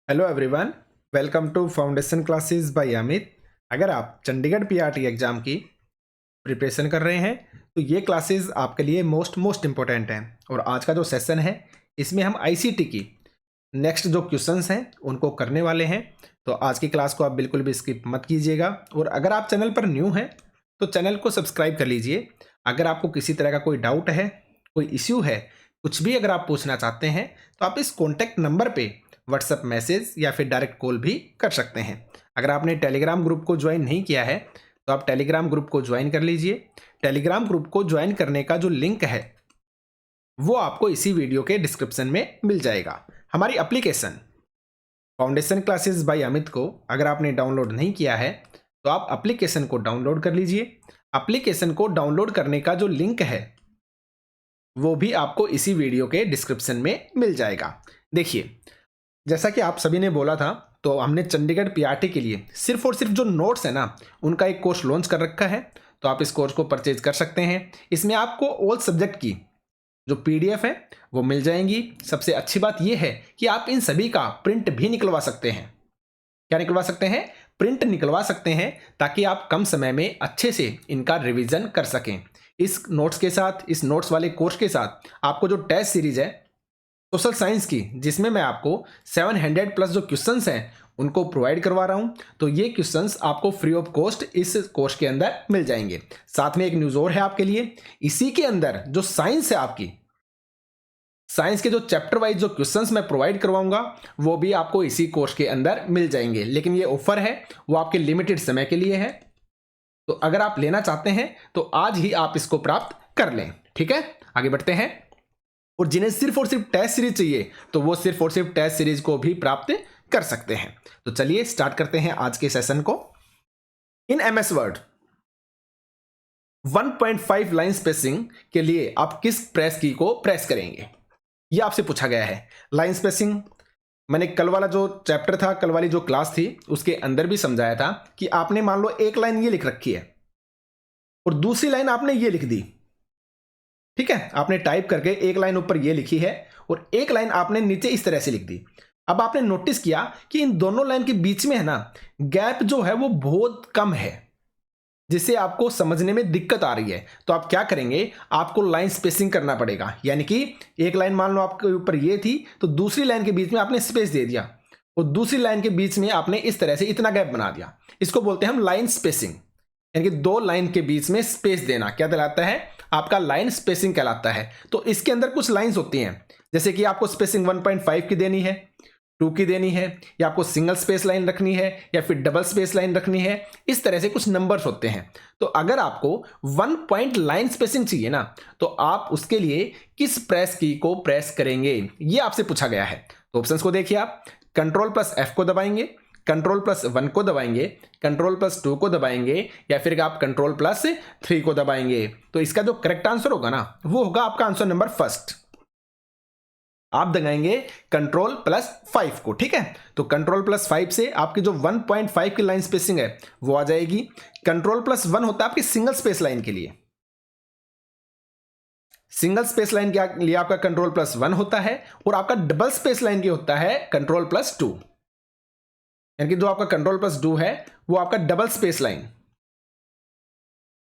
Hello everyone, welcome to foundation classes by Amit. अगर आप Chandigarh PRT exam की प्रिपरेशन कर रहे हैं तो ये क्लासेस आपके लिए मोस्ट इम्पोर्टेंट हैं। और आज का जो सेशन है इसमें हम आईसीटी की नेक्स्ट जो क्वेश्चंस हैं उनको करने वाले हैं। तो आज की क्लास को आप बिल्कुल भी स्किप मत कीजिएगा। और अगर आप चैनल पर न्यू हैं तो चैनल को सब्सक्राइब कर लीजिए। अगर आपको किसी तरह का कोई डाउट है, कोई इश्यू है, कुछ भी अगर आप पूछना चाहते हैं तो आप इस कॉन्टैक्ट नंबर पे व्हाट्सएप मैसेज या फिर डायरेक्ट कॉल भी कर सकते हैं। अगर आपने टेलीग्राम ग्रुप को ज्वाइन नहीं किया है तो आप टेलीग्राम ग्रुप को ज्वाइन कर लीजिए। टेलीग्राम ग्रुप को ज्वाइन करने का जो लिंक है वो आपको इसी वीडियो के डिस्क्रिप्शन में मिल जाएगा। हमारी application foundation classes by Amit को अगर आपने डाउनलोड नहीं किया है तो आप एप्लीकेशन को डाउनलोड कर लीजिए। एप्लीकेशन को डाउनलोड करने का जो लिंक है वो भी आपको इसी वीडियो के डिस्क्रिप्शन में मिल जाएगा। देखिए, जैसा कि आप सभी ने बोला था तो हमने चंडीगढ़ पीआरटी के लिए सिर्फ और सिर्फ जो नोट्स है ना उनका एक कोर्स लॉन्च कर रखा है। तो आप इस कोर्स को परचेज कर सकते हैं। इसमें आपको ऑल सब्जेक्ट की जो पीडीएफ है वो मिल जाएंगी। सबसे अच्छी बात यह है कि आप इन सभी का प्रिंट भी निकलवा सकते हैं। क्या निकलवा सकते हैं? प्रिंट निकलवा सकते हैं, ताकि आप कम समय में अच्छे से इनका रिवीजन कर सकें। इस नोट्स के साथ, इस नोट्स वाले कोर्स के साथ आपको जो टेस्ट सीरीज है सोशल साइंस की, जिसमें मैं आपको 700 प्लस जो क्वेश्चंस हैं उनको प्रोवाइड करवा रहा हूं, तो ये क्वेश्चंस आपको फ्री ऑफ कॉस्ट इस कोर्स के अंदर मिल जाएंगे। साथ में एक न्यूज़ और है आपके लिए, इसी के अंदर जो साइंस है, आपकी साइंस के जो चैप्टर वाइज जो क्वेश्चंस मैं प्रोवाइड करवाऊंगा वो भी आपको इसी कोर्स के अंदर मिल जाएंगे। लेकिन ये ऑफर है वो आपके लिमिटेड समय के लिए है। तो अगर आप लेना चाहते हैं तो आज ही आप इसको प्राप्त कर लें। ठीक है, आगे बढ़ते हैं। और जिन्हें सिर्फ और सिर्फ टेस्ट सीरीज चाहिए तो वो सिर्फ और सिर्फ टेस्ट सीरीज को भी प्राप्त कर सकते हैं। तो चलिए स्टार्ट करते हैं आज के सेशन को। इन एमएस वर्ड 1.5 लाइन स्पेसिंग के लिए आप किस प्रेस की को प्रेस करेंगे, यह आपसे पूछा गया है। लाइन स्पेसिंग मैंने कल वाला जो चैप्टर था, कल वाली जो क्लास थी उसके अंदर भी समझाया था कि आपने मान लो एक लाइन ये लिख रखी है और दूसरी लाइन आपने ये लिख दी। ठीक है, आपने टाइप करके एक लाइन ऊपर ये लिखी है और एक लाइन आपने नीचे इस तरह से लिख दी। अब आपने नोटिस किया कि इन दोनों लाइन के बीच में है ना गैप जो है वो बहुत कम है, जिससे आपको समझने में दिक्कत आ रही है। तो आप क्या करेंगे, आपको लाइन स्पेसिंग करना पड़ेगा। यानी कि एक लाइन मान लो आपके ऊपर ये थी तो दूसरी लाइन के बीच में आपने स्पेस दे दिया और दूसरी लाइन के बीच में आपने इस तरह से इतना गैप बना दिया। इसको बोलते हैं हम लाइन स्पेसिंग। यानी कि दो लाइन के बीच में स्पेस देना क्या कहलाता है? आपका लाइन स्पेसिंग कहलाता है। तो इसके अंदर कुछ लाइंस होती हैं, जैसे कि आपको स्पेसिंग 1.5 की देनी है, 2 की देनी है, या आपको सिंगल स्पेस लाइन रखनी है या फिर डबल स्पेस लाइन रखनी है। इस तरह से कुछ नंबर्स होते हैं। तो अगर आपको 1 पॉइंट लाइन स्पेसिंग चाहिए ना तो आप उसके लिए किस प्रेस की को प्रेस करेंगे, ये आपसे पूछा गया है। तो ऑप्शंस को देखिए आप। Ctrl+F को दबाएंगे, Ctrl+1 को दबाएंगे, Ctrl+2 को दबाएंगे, या फिर आप Ctrl+3 को दबाएंगे। तो इसका जो करेक्ट आंसर होगा ना वो होगा आपका आंसर नंबर फर्स्ट। आप दबाएंगे Ctrl+5 को। ठीक है, तो Ctrl+5 से आपकी जो 1.5 की लाइन स्पेसिंग है वो आ जाएगी। Ctrl+1 होता है आपकी सिंगल स्पेस लाइन के लिए। सिंगल स्पेस लाइन के लिए आपका Ctrl+1 होता है और आपका डबल स्पेस लाइन के होता है Ctrl+2। यानी कि जो आपका Ctrl+2 है वो आपका डबल स्पेस लाइन,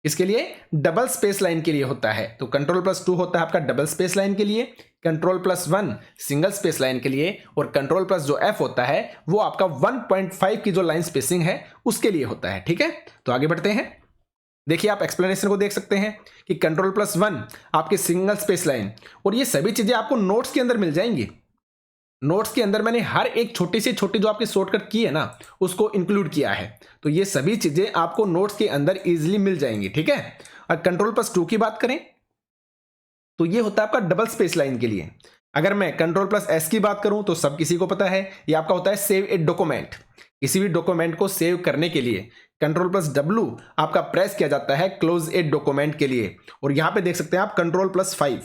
इसके लिए डबल स्पेस लाइन के लिए होता है। तो Ctrl+2 होता है आपका डबल स्पेस लाइन के लिए, Ctrl+1 सिंगल स्पेस लाइन के लिए, और Ctrl+ जो F होता है वो आपका 1.5 की जो लाइन स्पेसिंग है उसके लिए होता है। ठीक है, तो आगे बढ़ते हैं। देखिए, आप एक्सप्लेनेशन को देख सकते हैं कि Ctrl+1 आपके सिंगल स्पेस लाइन, और ये सभी चीजें आपको नोट्स के अंदर मिल जाएंगी। नोट्स के अंदर मैंने हर एक छोटी से छोटी जो आपकी शॉर्टकट की है ना उसको इंक्लूड किया है। तो ये सभी चीजें आपको नोट्स के अंदर इजीली मिल जाएंगी। ठीक है, और Ctrl+2 की बात करें तो ये होता है आपका डबल स्पेस लाइन के लिए। अगर मैं Ctrl+S की बात करूं तो सब किसी को पता है, ये आपका होता है सेव ए डॉक्यूमेंट। किसी भी डॉक्यूमेंट को सेव करने के लिए Ctrl+W आपका प्रेस किया जाता है क्लोज ए डॉक्यूमेंट के लिए। और यहां पे देख सकते हैं आप Ctrl+5,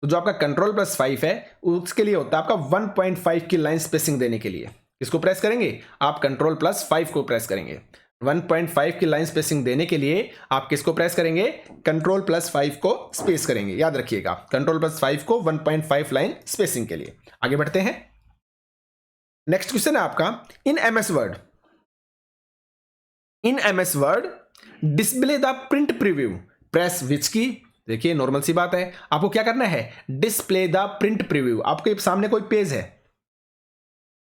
तो जो आपका Ctrl+5 है उसके लिए होता है आपका 1.5 की लाइन स्पेसिंग देने के लिए। इसको प्रेस करेंगे आप Ctrl+5 को प्रेस करेंगे। 1.5 की लाइन स्पेसिंग देने के लिए आप किसको प्रेस करेंगे? Ctrl+5 को स्पेस करेंगे। याद रखिएगा, Ctrl+5 को 1.5 लाइन स्पेसिंग के लिए। आगे बढ़ते हैं। नेक्स्ट क्वेश्चन है आपका, in MS Word, in MS Word display the print preview press which key. देखिए नॉर्मल सी बात है, आपको क्या करना है, डिस्प्ले द प्रिंट प्रीव्यू। आपके सामने कोई पेज है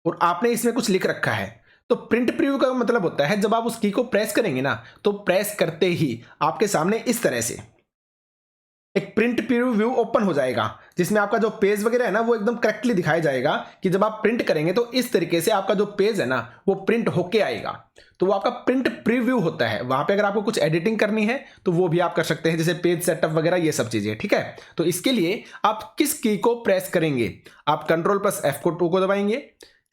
और आपने इसमें कुछ लिख रखा है, तो प्रिंट प्रीव्यू का मतलब होता है जब आप उस की को प्रेस करेंगे ना, तो प्रेस करते ही आपके सामने इस तरह से एक प्रिंट प्रीव्यू ओपन हो जाएगा, जिसमें आपका जो पेज वगैरह है ना वो एकदम करेक्टली दिखाया जाएगा कि जब आप प्रिंट करेंगे तो इस तरीके से आपका जो पेज है ना वो प्रिंट होके आएगा। तो वो आपका प्रिंट प्रीव्यू होता है। वहां पे अगर आपको कुछ एडिटिंग करनी है तो वो भी आप कर सकते हैं, जैसे पेज सेटअप वगैरह ये सब चीजें, ठीक है। तो इसके लिए आप किस की को प्रेस करेंगे, आप कंट्रोल प्लस F2 को दबाएंगे,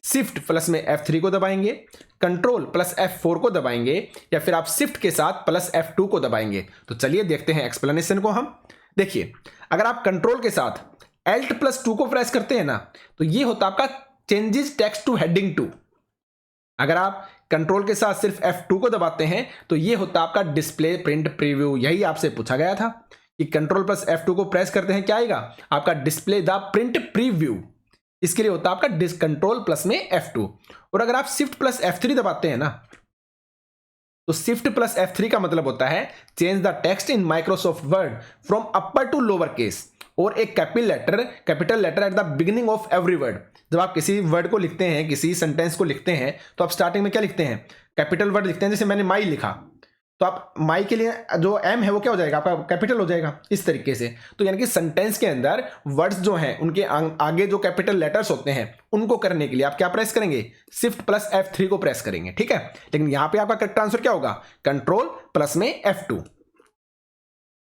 शिफ्ट प्लस में F3 को दबाएंगे, कंट्रोल प्लस F4 को दबाएंगे, या फिर आप शिफ्ट के साथ प्लस F2 को दबाएंगे। तो चलिए देखते हैं एक्सप्लेनेशन को हम। देखिए, अगर आप कंट्रोल के साथ Alt प्लस 2 को प्रेस करते हैं ना, तो ये होता है आपका चेंजेस टेक्स्ट टू हेडिंग 2। अगर आप कंट्रोल के साथ सिर्फ F2 को दबाते हैं तो ये होता है आपका डिस्प्ले प्रिंट प्रीव्यू। यही आपसे पूछा गया था कि कंट्रोल प्लस F2 को प्रेस करते हैं, क्या आएगा आपका डिस्प्ले द प्रिंट प्रीव्यू। इसके लिए होता है आपका कंट्रोल प्लस में F2। और अगर आप शिफ्ट प्लस F3 दबाते हैं ना, तो शिफ्ट प्लस F3 का मतलब होता है change the text in Microsoft Word from upper to lower case और एक capital letter at the beginning of every word. जब आप किसी वर्ड को लिखते हैं, किसी सेंटेंस को लिखते हैं, तो आप स्टार्टिंग में क्या लिखते हैं, कैपिटल वर्ड लिखते हैं। जैसे मैंने माई लिखा, तो आप माई के लिए जो एम है वो क्या हो जाएगा आपका कैपिटल हो जाएगा, इस तरीके से। तो यानी कि सेंटेंस के अंदर वर्ड्स जो हैं उनके आगे जो कैपिटल लेटर्स होते हैं उनको करने के लिए आप क्या प्रेस करेंगे, शिफ्ट प्लस F3 को प्रेस करेंगे, ठीक है। लेकिन यहां पे आपका करेक्ट आंसर क्या होगा, कंट्रोल प्लस में F2।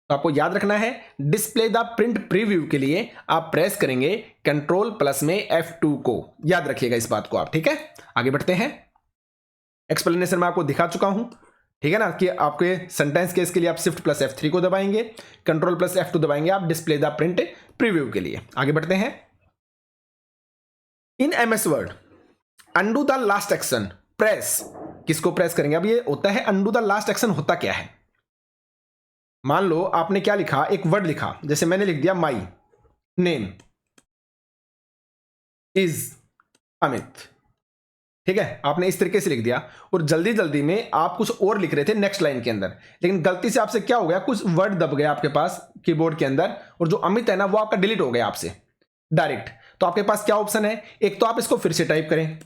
तो आपको याद रखना है, डिस्प्ले द प्रिंट प्रीव्यू के लिए आप प्रेस करेंगे कंट्रोल प्लस में F2 को। याद रखिएगा इस बात को आप, ठीक है। आगे बढ़ते हैं, एक्सप्लेनेशन में आपको दिखा चुका हूं, ठीक है ना, कि आपके सेंटेंस केस के लिए आप शिफ्ट प्लस F3 को दबाएंगे, कंट्रोल प्लस F2 दबाएंगे आप डिस्प्ले द प्रिंट प्रीव्यू के लिए। आगे बढ़ते हैं, in MS word undo the last action press, किसको प्रेस करेंगे। अब ये होता है अंडू द लास्ट एक्शन, होता क्या है, मान लो आपने क्या लिखा, एक वर्ड लिखा, जैसे मैंने लिख दिया माई नेम इज अमित, ठीक है, आपने इस तरीके से लिख दिया और जल्दी जल्दी में आप कुछ और लिख रहे थे नेक्स्ट लाइन के अंदर, लेकिन गलती से आपसे क्या हो गया, कुछ वर्ड दब गया आपके पास कीबोर्ड के अंदर और जो अमित है ना वो आपका डिलीट हो गया आपसे डायरेक्ट। तो आपके पास क्या ऑप्शन है, एक तो आप इसको फिर से टाइप करें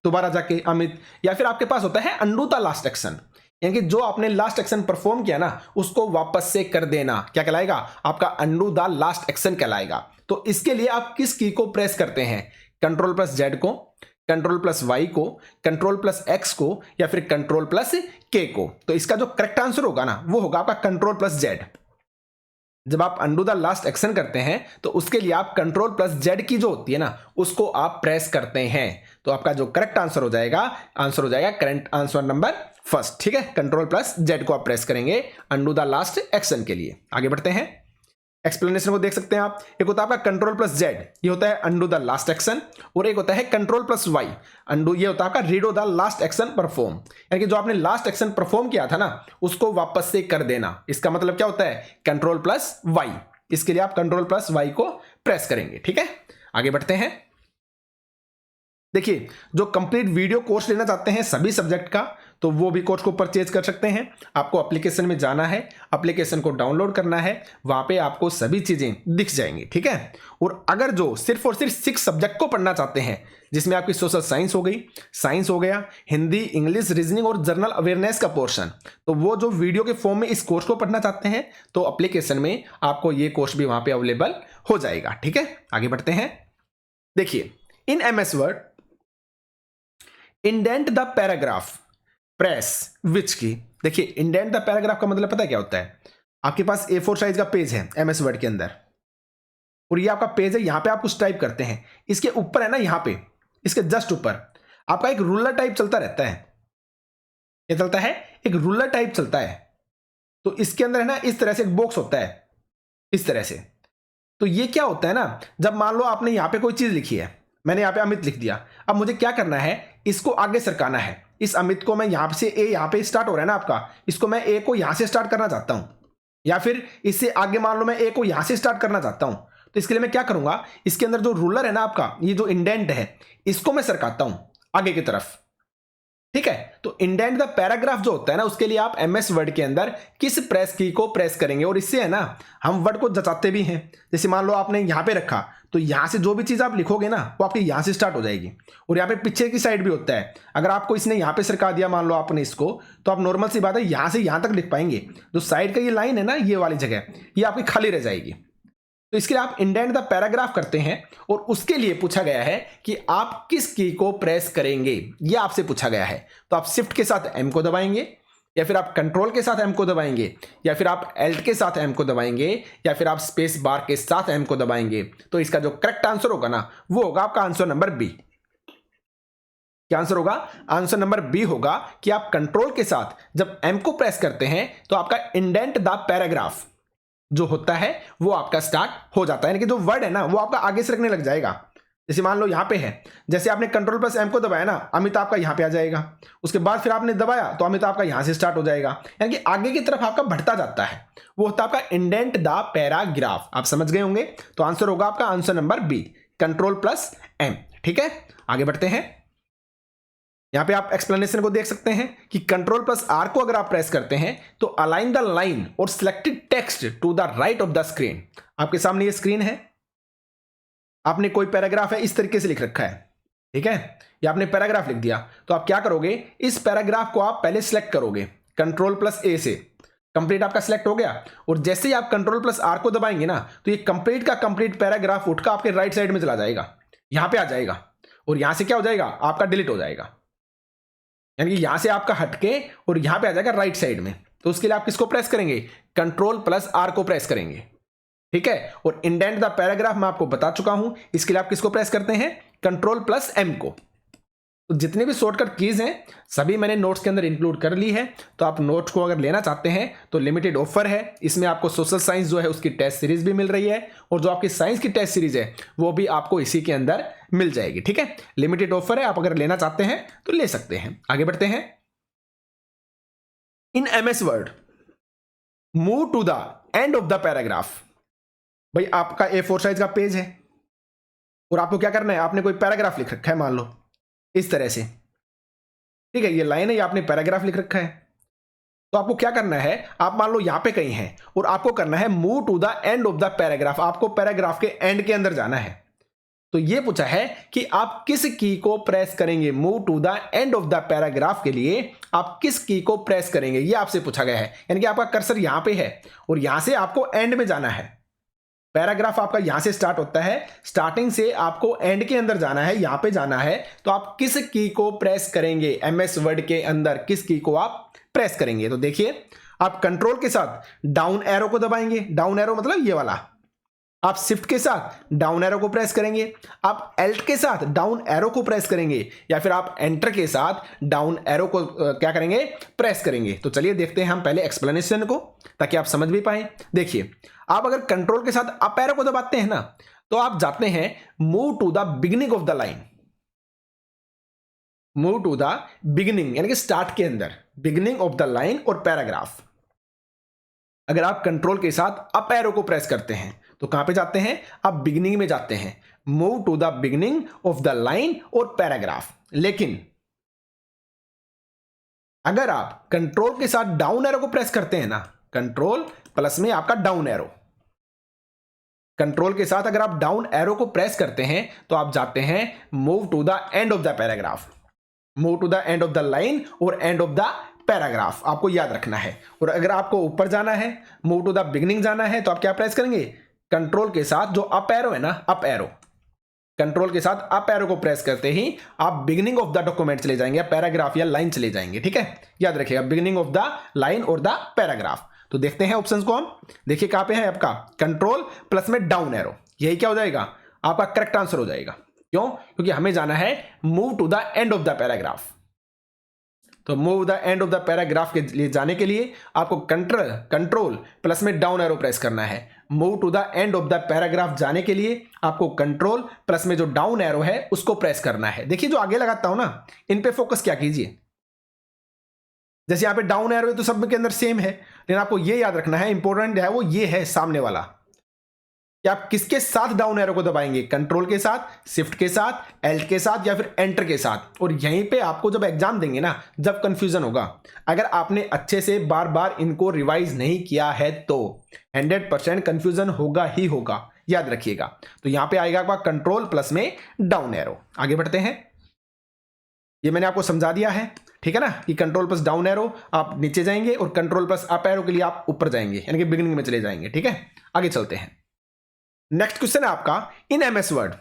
दोबारा जाके अमित, या फिर आपके पास होता है अंडू द लास्ट एक्शन, यानी कि जो आपने लास्ट एक्शन परफॉर्म किया ना उसको वापस से कर देना, क्या कहलाएगा आपका अंडू द लास्ट एक्शन कहलाएगा। तो इसके लिए आप किस की को प्रेस करते हैं, कंट्रोल प्लस Z को, कंट्रोल प्लस Y को, कंट्रोल प्लस X को, या फिर कंट्रोल प्लस K को। तो इसका जो करेक्ट आंसर होगा ना वो होगा आपका कंट्रोल प्लस Z। जब आप अंडू द लास्ट एक्शन करते हैं तो उसके लिए आप कंट्रोल प्लस Z की जो होती है ना उसको आप प्रेस करते हैं। तो आपका जो करेक्ट आंसर हो जाएगा करंट आंसर नंबर फर्स्ट, ठीक है। कंट्रोल प्लस Z को आप प्रेस करेंगे अंडू द लास्ट एक्शन के लिए। आगे बढ़ते हैं, एक्सप्लेनेशन को देख सकते हैं आप, एक होता है आपका कंट्रोल प्लस Z, ये होता है अंडू द लास्ट एक्शन, और एक होता है कंट्रोल प्लस Y अंडू, ये होता है आपका redo the last action perform, यानी कि जो आपने लास्ट एक्शन परफॉर्म किया था ना उसको वापस से कर देना। इसका मतलब क्या होता है, कंट्रोल प्लस Y। इसके लिए आप कंट्रोल प्लस Y को प्रेस करेंगे, ठीक है। आगे बढ़ते हैं, देखिए जो कंप्लीट वीडियो कोर्स लेना चाहते हैं सभी सब्जेक्ट का, तो वो भी कोर्स को परचेज कर सकते हैं। आपको एप्लीकेशन में जाना है, एप्लीकेशन को डाउनलोड करना है, वहां पे आपको सभी चीजें दिख जाएंगी, ठीक है। और अगर जो सिर्फ और सिर्फ 6 सब्जेक्ट को पढ़ना चाहते हैं, जिसमें आपकी सोशल साइंस हो गई, साइंस हो गया, हिंदी, इंग्लिश, रीजनिंग और जनरल अवेयरनेस का पोर्शन, तो वो जो वीडियो के फॉर्म में इस कोर्स को पढ़ना चाहते हैं तो एप्लीकेशन में आपको ये कोर्स भी वहां पे अवेलेबल हो जाएगा, ठीक है। आगे बढ़ते हैं, देखिए in MS Word indent the paragraph press which key. देखिए इंडेंट द पैराग्राफ का मतलब पता है क्या होता है, आपके पास A4 साइज का पेज है एमएस वर्ड के अंदर, और ये आपका पेज है, यहां पे आप कुछ टाइप करते हैं, इसके ऊपर है ना, यहां पे इसके जस्ट ऊपर आपका एक रूलर टाइप चलता रहता है। क्या चलता है, एक रूलर टाइप चलता है। तो इसके अंदर है ना इस तरह से एक बॉक्स होता है, इस तरह से। तो ये क्या होता है ना, जब मान लो आपने यहां पे कोई चीज लिखी है, मैंने यहां पे अमित लिख दिया, अब मुझे क्या करना है, इसको आगे सरकाना है। इस अमित को मैं यहां से ए, यहां पे स्टार्ट हो रहा है ना आपका, इसको मैं ए को यहां से स्टार्ट करना चाहता हूं, या फिर इससे आगे मान लो मैं ए को यहां से स्टार्ट करना चाहता हूं। तो इसके लिए मैं क्या करूंगा, इसके अंदर जो रूलर है ना आपका, ये जो इंडेंट है, इसको मैं सरकाता हूं आगे की तरफ। ठीक है, तो इंडेंट द पैराग्राफ जो होता है ना, उसके लिए आप एमएस वर्ड के अंदर किस प्रेस की को प्रेस करेंगे, और इससे है ना हम वर्ड को जचाते भी हैं। जैसे मान लो आपने यहां पे रखा, तो यहां से जो भी चीज आप लिखोगे ना वो आपके यहां से स्टार्ट हो जाएगी। और यहाँ पे पीछे की साइड भी होता है, अगर आपको इसने यहां पे सरका दिया मान लो आपने इसको, तो आप नॉर्मल सी बात है यहां से यहां तक लिख पाएंगे। जो साइड का ये लाइन है ना, ये वाली जगह, ये आपकी खाली रह जाएगी। तो इसके लिए आप इंडेंट द पैराग्राफ करते हैं, और उसके लिए पूछा गया है कि आप किस की को प्रेस करेंगे, ये आपसे पूछा गया है। तो आप शिफ्ट के साथ एम को दबाएंगे, या फिर आप कंट्रोल के साथ एम को दबाएंगे, या फिर आप एल्ट के साथ एम को दबाएंगे, या फिर आप स्पेस बार के साथ एम को दबाएंगे। तो इसका जो करेक्ट आंसर होगा ना, वो होगा आपका आंसर नंबर बी। क्या आंसर होगा? आंसर नंबर बी होगा कि आप कंट्रोल के साथ जब एम को प्रेस करते हैं तो आपका इंडेंट द पैराग्राफ जो होता है वो आपका स्टार्ट हो जाता है, यानी कि जो वर्ड है ना वो आपका आगे से रखने लग जाएगा। जैसे मान लो यहां पे है, जैसे आपने कंट्रोल प्लस एम को दबाया ना, अमिताभ का यहां पे आ जाएगा। उसके बाद फिर आपने दबाया तो अमिताभ का यहां से स्टार्ट हो जाएगा, यानी कि आगे की तरफ आपका बढ़ता जाता है। वो होता है आपका इंडेंट द पैराग्राफ। आप समझ गए होंगे, तो आंसर होगा आपका answer number B, control plus M. ठीक है, आगे बढ़ते हैं। यहां पे आप एक्सप्लेनेशन को देख सकते हैं कि कंट्रोल प्लस आर को अगर आप प्रेस करते हैं तो अलाइन द लाइन और selected text to the right of the screen. आपके सामने ये स्क्रीन है, आपने कोई पैराग्राफ है इस तरीके से लिख रखा है, ठीक है, या आपने पैराग्राफ लिख दिया, तो आप क्या करोगे, इस पैराग्राफ को आप पहले सिलेक्ट करोगे कंट्रोल प्लस ए से। कंप्लीट आपका सिलेक्ट हो गया, और जैसे ही आप कंट्रोल प्लस आर को दबाएंगे ना, तो ये कंप्लीट का कंप्लीट पैराग्राफ उठकर आपके राइट साइड में चला जाएगा, यहां पे आ जाएगा, और यहां से क्या हो जाएगा, आपका डिलीट हो जाएगा। यानी कि यहां से आपका हटके और यहां पे आ जाएगा राइट साइड में। तो उसके लिए आप किसको प्रेस करेंगे, कंट्रोल प्लस आर को प्रेस करेंगे। ठीक है, और इंडेंट द पैराग्राफ मैं आपको बता चुका हूं, इसके लिए आप किसको प्रेस करते हैं, कंट्रोल प्लस एम को। तो जितने भी शॉर्टकट कीज हैं सभी मैंने नोट्स के अंदर इंक्लूड कर ली है। तो आप नोट्स को अगर लेना चाहते हैं तो लिमिटेड ऑफर है, इसमें आपको सोशल साइंस जो है उसकी टेस्ट सीरीज भी मिल रही है, और जो आपकी साइंस की टेस्ट सीरीज है वो भी आपको इसी के अंदर मिल जाएगी। ठीक है, लिमिटेड ऑफर है, आप अगर लेना चाहते हैं तो ले सकते हैं। आगे बढ़ते हैं। In MS Word move to the end of the paragraph. भाई आपका A4 साइज का पेज है और आपको क्या करना है, आपने कोई पैराग्राफ लिख रखा है मान लो इस तरह से, ठीक है, ये लाइन है, ये आपने पैराग्राफ लिख रखा है। तो आपको क्या करना है, आप मान लो यहां पे कहीं हैं और आपको करना है move to the end of the paragraph, आपको पैराग्राफ के एंड के अंदर जाना है। तो ये पूछा है कि आप किस की को प्रेस करेंगे, move to the end of the paragraph के लिए आप किस की को प्रेस करेंगे, ये आपसे पूछा गया है। यानी कि आपका कर्सर यहां पे है और यहां से आपको एंड में जाना है। पैराग्राफ आपका यहां से स्टार्ट होता है, स्टार्टिंग से आपको एंड के अंदर जाना है, यहां पे जाना है। तो आप किस की को प्रेस करेंगे, एमएस वर्ड के अंदर किस की को आप प्रेस करेंगे। तो देखिए, आप कंट्रोल के साथ डाउन एरो को दबाएंगे, डाउन एरो मतलब ये वाला। आप शिफ्ट के साथ डाउन एरो को प्रेस करेंगे, आप एल्ट के साथ डाउन एरो को प्रेस करेंगे, या फिर आप एंटर के साथ डाउन एरो को क्या करेंगे, प्रेस करेंगे। तो चलिए देखते हैं हम पहले एक्सप्लेनेशन को, ताकि आप समझ भी पाए। देखिए, आप अगर कंट्रोल के साथ अप एरो को दबाते हैं ना, तो आप जाते हैं move to the beginning of the line, move to the beginning यानी कि स्टार्ट के अंदर, बिगिनिंग ऑफ द लाइन और पैराग्राफ। अगर आप कंट्रोल के साथ अप एरो को प्रेस करते हैं तो कहां पे जाते हैं, आप बिगिनिंग में जाते हैं, move to the beginning of the line और पैराग्राफ। लेकिन अगर आप कंट्रोल के साथ डाउन एरो को प्रेस करते हैं ना, कंट्रोल प्लस में आपका डाउन एरो, कंट्रोल के साथ अगर आप डाउन एरो को प्रेस करते हैं तो आप जाते हैं move to the end of the paragraph, move to the end of the line और एंड ऑफ द पैराग्राफ, आपको याद रखना है। और अगर आपको ऊपर जाना है, मूव टू द बिगिनिंग जाना है, तो आप क्या प्रेस करेंगे, कंट्रोल के साथ जो अप एरो है ना, अप एरो, कंट्रोल के साथ अप एरो को प्रेस करते ही आप बिगिनिंग ऑफ द डॉक्यूमेंट चले जाएंगे, पैराग्राफ या लाइन चले जाएंगे। ठीक है, याद रखिएगा, बिगिनिंग ऑफ द लाइन और द पैराग्राफ। तो देखते हैं ऑप्शंस को हम। देखिए कहां पे है आपका कंट्रोल प्लस में डाउन एरो, यही क्या हो जाएगा, आपका करेक्ट आंसर हो जाएगा। क्यों, क्योंकि हमें जाना है move to the end of the paragraph. तो move the end of the paragraph के लिए जाने के लिए आपको कंट्रोल प्लस में डाउन एरो प्रेस करना है। Move to the end of the paragraph जाने के लिए आपको कंट्रोल प्लस में जो डाउन एरो है उसको प्रेस करना है। देखिए जो आगे लगाता हूं ना, इन पे फोकस क्या कीजिए, जैसे यहां पे डाउन एरो है तो सब के अंदर सेम है, लेकिन आपको ये याद रखना है, इंपॉर्टेंट है वो ये है सामने वाला, कि आप किसके साथ डाउन एरो को दबाएंगे, कंट्रोल के साथ, शिफ्ट के साथ, एल्ट के साथ या फिर एंटर के साथ। और यहीं पे आपको जब एग्जाम देंगे ना, जब कंफ्यूजन होगा, अगर आपने अच्छे से बार बार इनको रिवाइज नहीं किया है तो 100% कंफ्यूजन होगा ही होगा, याद रखिएगा। तो यहां पे आएगा आपका कंट्रोल प्लस में डाउन एरो। आगे बढ़ते हैं, ये मैंने आपको समझा दिया है, ठीक है ना, कि कंट्रोल प्लस डाउन एरो आप नीचे जाएंगे और कंट्रोल प्लस अप एरो के लिए आप ऊपर जाएंगे, यानी कि बिगिनिंग में चले जाएंगे, ठीक है। आगे चलते हैं, नेक्स्ट क्वेश्चन है आपका, in MS Word,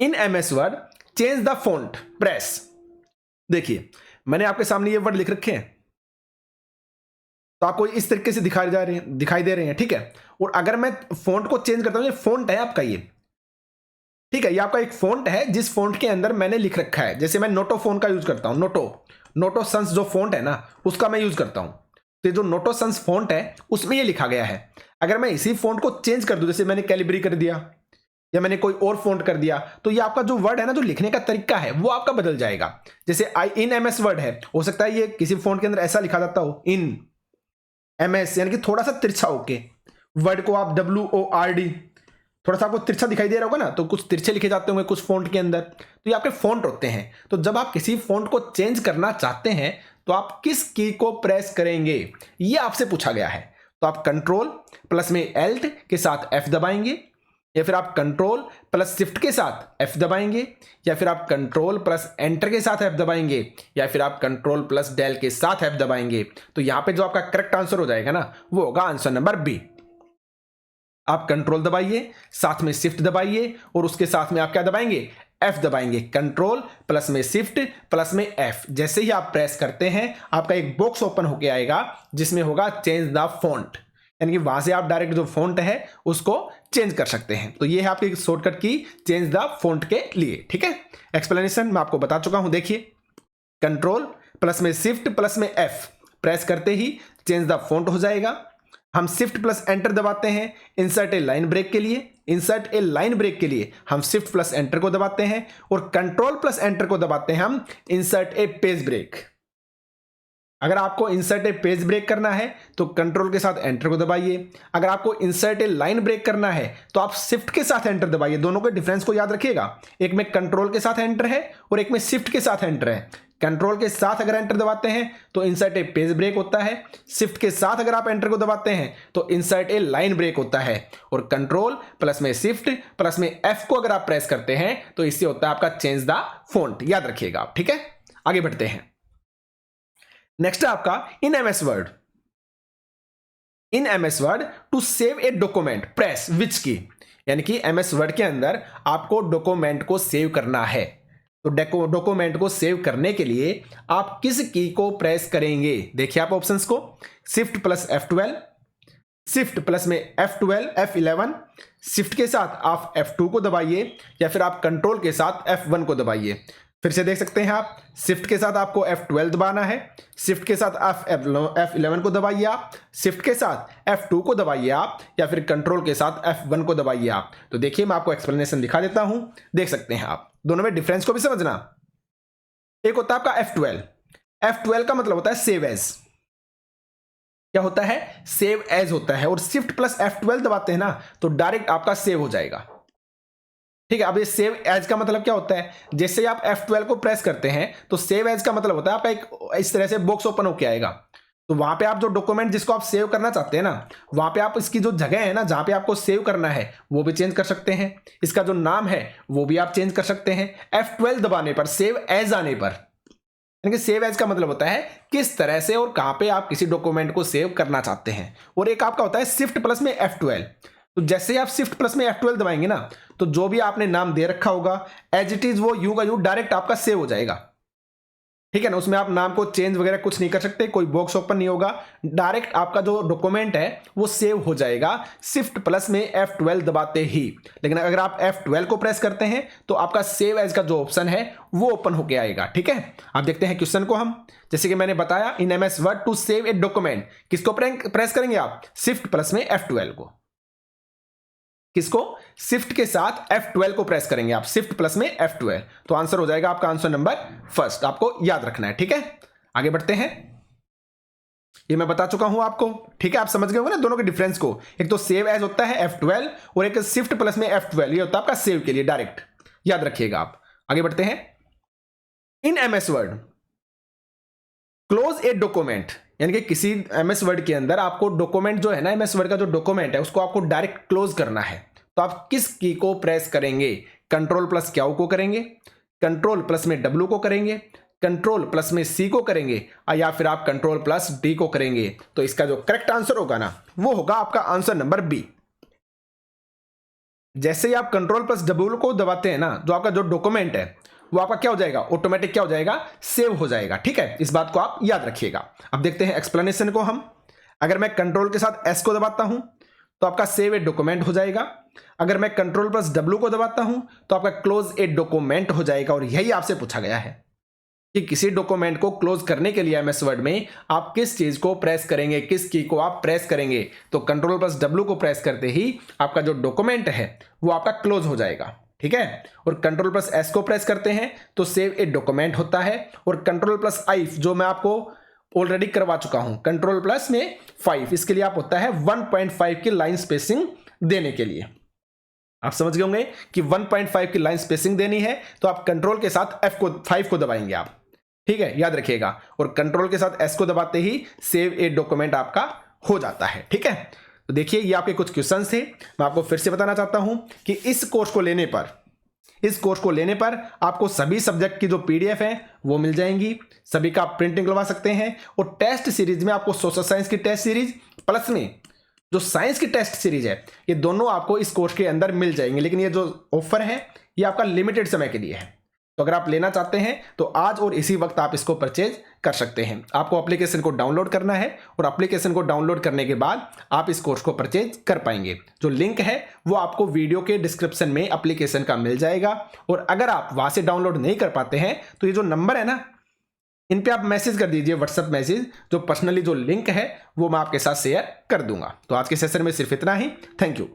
in MS word change the font press. देखिए मैंने आपके सामने ये वर्ड लिख रखे हैं, तो आपको इस तरीके से दिखाई दे रहे हैं, ठीक है। और अगर मैं फॉन्ट को चेंज करता हूं, ये फॉन्ट है आपका, ये ठीक है, ये आपका एक फॉन्ट है जिस फॉन्ट के अंदर मैंने लिख रखा है। जैसे मैं नोटो फोन का यूज करता हूं, नोटो सन्स जो फॉन्ट है ना, उसका मैं यूज करता हूं। तो जो नोटो सन्स फॉन्ट है उसमें ये लिखा गया है। अगर मैं इसी फॉन्ट को चेंज कर दूं, जैसे मैंने कैलिब्री कर दिया या मैंने कोई और फॉन्ट कर दिया, तो ये आपका जो वर्ड है ना, जो लिखने का तरीका है वो आपका बदल जाएगा। जैसे इन एमएस वर्ड है, हो सकता है ये किसी फॉन्ट के अंदर ऐसा लिखा जाता हो, इन एमएस, यानी कि थोड़ा सा तिरछा होके, वर्ड को आप WORD, थोड़ा सा आपको तिरछा दिखाई दे रहा होगा ना, तो कुछ तिरछे लिखे जाते होंगे कुछ फॉन्ट के अंदर, तो ये आपके फॉन्ट होते हैं। तो जब आप किसी फॉन्ट को चेंज करना चाहते हैं तो आप किस की को प्रेस करेंगे, ये आपसे पूछा गया है। तो आप कंट्रोल प्लस में एल्ट के साथ F दबाएंगे, या फिर आप कंट्रोल प्लस शिफ्ट के साथ F दबाएंगे, या फिर आप कंट्रोल प्लस एंटर के साथ F दबाएंगे, या फिर आप कंट्रोल प्लस डेल के साथ F दबाएंगे। तो यहां पे जो आपका करेक्ट आंसर हो जाएगा ना, वो होगा आंसर नंबर बी। आप कंट्रोल दबाइए, साथ में शिफ्ट दबाइए, और उसके साथ में आप क्या दबाएंगे, F दबाएंगे। कंट्रोल प्लस में शिफ्ट प्लस में F, जैसे ही आप प्रेस करते हैं आपका एक बॉक्स ओपन होके आएगा जिसमें होगा चेंज द फॉन्ट, यानी कि वहां से आप डायरेक्ट जो फॉन्ट है उसको चेंज कर सकते हैं। तो ये है आपकी शॉर्टकट की चेंज द फॉन्ट के लिए, ठीक है। एक्सप्लेनेशन मैं आपको बता चुका हूं, देखिए कंट्रोल प्लस में शिफ्ट प्लस में F प्रेस करते ही चेंज द फॉन्ट हो जाएगा। हम शिफ्ट प्लस एंटर दबाते हैं इंसर्ट ए लाइन ब्रेक के लिए, इंसर्ट ए लाइन ब्रेक के लिए हम शिफ्ट प्लस एंटर को दबाते हैं, और कंट्रोल प्लस एंटर को दबाते हैं हम इंसर्ट ए पेज ब्रेक। अगर आपको इंसर्ट ए पेज ब्रेक करना है तो कंट्रोल के साथ एंटर को दबाइए, अगर आपको इंसर्ट ए लाइन ब्रेक करना है तो आप शिफ्ट के साथ एंटर दबाइए। दोनों के डिफरेंस को याद रखिएगा, एक में कंट्रोल के साथ एंटर है और एक में शिफ्ट के साथ एंटर है। कंट्रोल के साथ अगर एंटर दबाते हैं तो इंसर्ट ए पेज ब्रेक होता है, शिफ्ट के साथ अगर आप एंटर को दबाते हैं तो इंसर्ट ए लाइन ब्रेक होता है, और कंट्रोल प्लस में शिफ्ट प्लस में F को अगर आप प्रेस करते हैं तो इससे होता है आपका चेंज द फॉन्ट, याद रखिएगा आप, ठीक है। आगे बढ़ते हैं, नेक्स्ट है आपका in MS Word. In MS Word to save a document press which key, यानी कि एमएस वर्ड के अंदर आपको डॉक्यूमेंट को सेव करना है। तो डॉक्यूमेंट को सेव करने के लिए आप किस की को प्रेस करेंगे, देखिए आप ऑप्शंस को, shift plus F12, shift plus में F12 F11, शिफ्ट के साथ आप F2 को दबाइए, या फिर आप कंट्रोल के साथ F1 को दबाइए। फिर से देख सकते हैं आप, शिफ्ट के साथ आपको F12 दबाना है, शिफ्ट के साथ आप F11 को दबाइए, आप शिफ्ट के साथ F2 को दबाइए आप, या फिर कंट्रोल के साथ F1 को दबाइए आप। तो देखिए मैं आपको एक्सप्लेनेशन दिखा देता हूं, देख सकते हैं आप, दोनों में डिफरेंस को भी समझना। एक होता है आपका F12, F12 का मतलब होता है सेव एज, क्या होता है, सेव एज होता है, और शिफ्ट प्लस F12 दबाते हैं ना तो डायरेक्ट आपका सेव हो जाएगा, ठीक है। अब ये सेव एज का मतलब क्या होता है, जैसे आप F12 को प्रेस करते हैं तो सेव एज का मतलब होता है आपका एक इस तरह से बॉक्स ओपन होकर आएगा, तो वहां पे आप जो डॉक्यूमेंट जिसको आप सेव करना चाहते हैं ना, वहां पे आप इसकी जो जगह है ना जहां पे आपको सेव करना है वो भी चेंज कर सकते हैं, इसका जो नाम है वो भी आप चेंज कर सकते हैं F12 दबाने पर, सेव एज आने पर। यानी कि सेव एज का मतलब होता है किस तरह से और कहां पे आप किसी डॉक्यूमेंट को सेव करना चाहते हैं। और एक आपका होता है शिफ्ट प्लस में F12, तो जैसे ही आप शिफ्ट प्लस में F12 दबाएंगे ना तो जो भी आपने नाम दे रखा होगा एज इट इज वो यू का यू डायरेक्ट आपका सेव हो जाएगा, ठीक है ना। उसमें आप नाम को चेंज वगैरह कुछ नहीं कर सकते, कोई बॉक्स ओपन नहीं होगा, डायरेक्ट आपका जो डॉक्यूमेंट है वो सेव हो जाएगा शिफ्ट प्लस में F12 दबाते ही। लेकिन अगर आप F12 को प्रेस करते हैं तो आपका सेव एज का जो ऑप्शन है वो ओपन होके आएगा, ठीक है। आप देखते हैं क्वेश्चन को हम, जैसे कि मैंने बताया in MS Word to save a document, किसको प्रेस करेंगे आप, शिफ्ट प्लस में F12 को, किसको, शिफ्ट के साथ F12 को प्रेस करेंगे आप, शिफ्ट प्लस में F12। तो आंसर हो जाएगा आपका आंसर नंबर फर्स्ट, आपको याद रखना है, ठीक है। आगे बढ़ते हैं, ये मैं बता चुका हूं आपको, ठीक है। आप समझ गए होंगे ना दोनों के डिफरेंस को। एक तो सेव एज होता है F12 और एक शिफ्ट प्लस में F12, ये होता है आपका सेव के लिए डायरेक्ट, याद रखिएगा आप। आगे बढ़ते हैं। इन MS word close a document, यानी कि किसी MS वर्ड के अंदर आपको डॉक्यूमेंट जो है ना, MS वर्ड का जो डॉक्यूमेंट है उसको आपको डायरेक्ट क्लोज करना है। तो आप किस की को प्रेस करेंगे? कंट्रोल प्लस क्या को करेंगे, कंट्रोल प्लस में W को करेंगे, कंट्रोल प्लस में C को करेंगे, या फिर आप कंट्रोल प्लस D को करेंगे। तो इसका जो करेक्ट आंसर होगा ना, वो होगा आपका आंसर नंबर B। जैसे ही आप कंट्रोल प्लस W को दबाते हैं ना, जो आपका जो डॉक्यूमेंट है वो आपका क्या हो जाएगा, ऑटोमेटिक क्या हो जाएगा, सेव हो जाएगा, ठीक है। इस बात को आप याद रखिएगा। अब देखते हैं एक्सप्लेनेशन को हम। अगर मैं कंट्रोल के साथ S को दबाता हूं तो आपका सेव ए डॉक्यूमेंट हो जाएगा। अगर मैं कंट्रोल प्लस W को दबाता हूं तो आपका क्लोज ए डॉक्यूमेंट हो जाएगा। और यही आपसे पूछा गया है कि किसी डॉक्यूमेंट को क्लोज करने के लिए MS वर्ड में आप किस चीज को प्रेस करेंगे, किस की को आप प्रेस करेंगे। तो कंट्रोल प्लस W को प्रेस करते ही आपका जो डॉक्यूमेंट है वो आपका क्लोज हो जाएगा, ठीक है। और कंट्रोल प्लस S को प्रेस करते हैं तो सेव ए डॉक्यूमेंट होता है। और कंट्रोल प्लस I, जो मैं आपको ऑलरेडी करवा चुका हूं, कंट्रोल प्लस में 5, इसके लिए आप होता है 1.5 की लाइन स्पेसिंग देने के लिए। आप समझ गए होंगे कि 1.5 की लाइन स्पेसिंग देनी है तो आप कंट्रोल के साथ F5 को दबाएंगे आप, ठीक है, याद रखिएगा। और कंट्रोल के साथ S को दबाते ही सेव ए डॉक्यूमेंट आपका हो जाता है, ठीक है। तो देखिए ये आपके कुछ क्वेश्चंस थे। मैं आपको फिर से बताना चाहता हूं कि इस कोर्स को लेने पर आपको सभी सब्जेक्ट की जो PDF है वो मिल जाएंगी, सभी का आप प्रिंट निकलवा सकते हैं। और टेस्ट सीरीज में आपको सोशल साइंस की टेस्ट सीरीज प्लस में जो साइंस की टेस्ट सीरीज है, ये दोनों आपको इस कोर्स के अंदर मिल जाएंगे। लेकिन ये जो ऑफर है ये आपका लिमिटेड समय के लिए है। तो अगर आप लेना चाहते हैं तो आज और इसी वक्त आप इसको परचेज कर सकते हैं। आपको एप्लीकेशन को डाउनलोड करना है और एप्लीकेशन को डाउनलोड करने के बाद आप इस कोर्स को परचेज कर पाएंगे। जो लिंक है वो आपको वीडियो के डिस्क्रिप्शन में एप्लीकेशन का मिल जाएगा। और अगर आप वहां से डाउनलोड नहीं कर पाते हैं तो ये जो नंबर है ना, इन पे आप मैसेज कर दीजिए, व्हाट्सएप मैसेज, जो पर्सनली जो लिंक है वो मैं आपके साथ शेयर कर दूंगा। तो आज के सेशन में सिर्फ इतना ही। Thank you.